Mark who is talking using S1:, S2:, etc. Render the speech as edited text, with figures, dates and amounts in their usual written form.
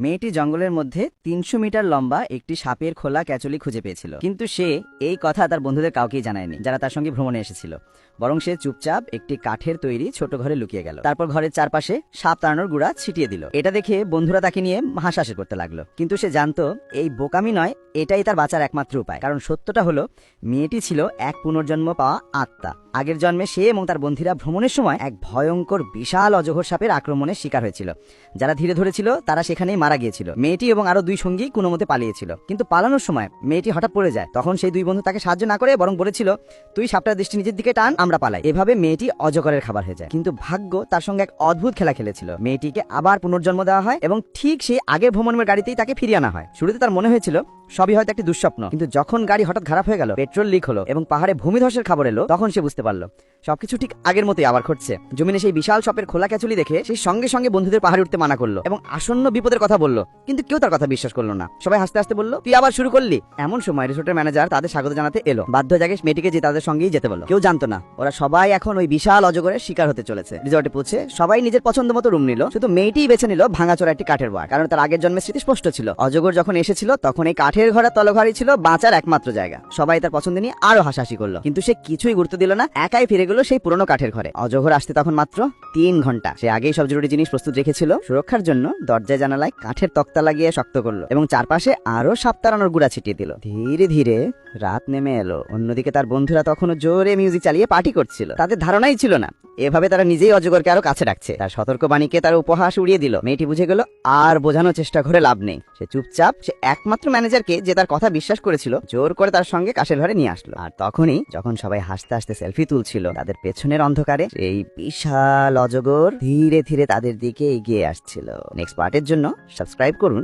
S1: মেয়েটি জঙ্গলের মধ্যে ৩০০ মিটার লম্বা একটি সাপের খোলা ক্যাচলি খুঁজে পেয়েছিল, কিন্তু সে এই কথা তার বন্ধুদের কাউকেই জানায়নি যারা তার সঙ্গে ভ্রমণে এসেছিল। বরং সে চুপচাপ একটি কাঠের তৈরি ছোট ঘরে লুকিয়ে গেল। তারপর ঘরের চারপাশে সাপ তাড়ানোর গুঁড়া ছিটিয়ে দিল। এটা দেখে বন্ধুরা তাকে নিয়ে হাসাহাসি করতে লাগলো, কিন্তু সে জানতো এই বোকামি নয়, এটাই তার বাঁচার একমাত্র উপায়। কারণ সত্যটা হলো, মেয়েটি ছিল এক পুনর্জন্ম পাওয়া আত্মা। আগের জন্মে সে এবং তার বন্ধুরা ভ্রমণের সময় এক ভয়ঙ্কর বিশাল অজগর সাপের আক্রমণের শিকার হয়েছিল। যারা ধীরে ধরেছিল তারা সেখানেই মারা গিয়েছিল। মেয়েটি এবং আরো দুই সঙ্গী কোনোমতে পালিয়েছিল, কিন্তু পালানোর সময় মেয়েটি হঠাৎ পড়ে যায়। তখন সেই দুই বন্ধু তাকে সাহায্য না করে বরং বলেছিল, তুই সাপটার দৃষ্টি নিজের দিকে টান, আমরা পালাই। এভাবে মেয়েটি অজগরের খাবার হয়ে যায়। কিন্তু ভাগ্য তার সঙ্গে এক অদ্ভুত খেলা খেলেছিল। মেয়েটিকে আবার পুনর্জন্ম দেওয়া হয় এবং ঠিক সেই আগের ভ্রমণের গাড়িতেই তাকে ফিরিয়ে আনা হয়। শুরুতে তার মনে হয়েছিল সবই হয়তো একটি দুঃস্বপ্ন, কিন্তু যখন গাড়ি হঠাৎ খারাপ হয়ে গেল, পেট্রোল লিক হলো এবং পাহাড়ে ভূমিধসের খবর এলো, তখন সে বুঝতে পারলো সবকিছু ঠিক আগের মতোই আবার ঘটছে। জমিনে সেই বিশাল সাপের খোলা ক্যাচুলি দেখে সেই সঙ্গে সঙ্গে বন্ধুদের পাহাড়ে উঠতে মানা করলো এবং আসন্ন বিপদের কথা বললো, কিন্তু কেউ তার কথা বিশ্বাস করলো না। সবাই হাসতে হাসতে বললো, তুই আবার শুরু করলি। এমন সময় রিসোর্টের ম্যানেজার তাদের স্বাগত জানাতে এলো। বাধ্য হয়ে যাকে মেয়েটিকে যে তাদের সঙ্গেই যেতে বলল। কেউ জানতো না ওরা সবাই এখন ওই বিশাল অজগরের শিকার হতে চলেছে। রিসোর্টে পৌঁছে সবাই নিজের পছন্দ মতো রুম নিল, শুধু মেয়েটিই বেছে নিল ভাঙাচোরা একটি কাঠের বাড়ি। কারণ তার আগের জন্মের স্মৃতি স্পষ্ট ছিল, অজগর যখন এসেছিল তখন এই কাঠের ঘরের তলঘরই ছিল বাঁচার একমাত্র জায়গা। সবাই তার পছন্দ নিয়ে আরো হাসাহাসি করলো, কিন্তু সে কিছুই গুরুত্ব দিল না। একাই ফিরে গেল সেই পুরনো কাঠের ঘরে। অজগর আসতে তখন মাত্র ৩ ঘন্টা। সে আগেই সব জরুরি জিনিস প্রস্তুত রেখেছিল। সুরক্ষার জন্য দরজায় জানালায় কাঠের তক্তা লাগিয়ে শক্ত করলো এবং চারপাশে আরো সাপ তাড়ানোর গুঁড়া ছিটিয়ে দিল। ধীরে ধীরে রাত নেমে এলো। অন্যদিকে তার বন্ধুরা তখনও জোরে মিউজিক চালিয়ে পার্টি করছিল। তাদের ধারণাই ছিল না এভাবে তারা নিজেই অজগরকে আরো কাছে ডাকছে। তার সতর্কবাণীকে তার উপহাস উড়িয়ে দিল। মেয়েটি বুঝে গেল আর বোঝানোর চেষ্টা করে লাভ নেই। সে চুপচাপ সে একমাত্র ম্যানেজারকে যে তার কথা বিশ্বাস করেছিল জোর করে তার সঙ্গে কাশের ঘরে নিয়ে আসলো। আর তখনই যখন সবাই হাসতে হাসতে সেলফি তুলছিল, তাদের পেছনের অন্ধকারে এই বিশাল অজগর ধীরে ধীরে তাদের দিকে এগিয়ে আসছিল। নেক্সট পার্টের জন্য সাবস্ক্রাইব করুন।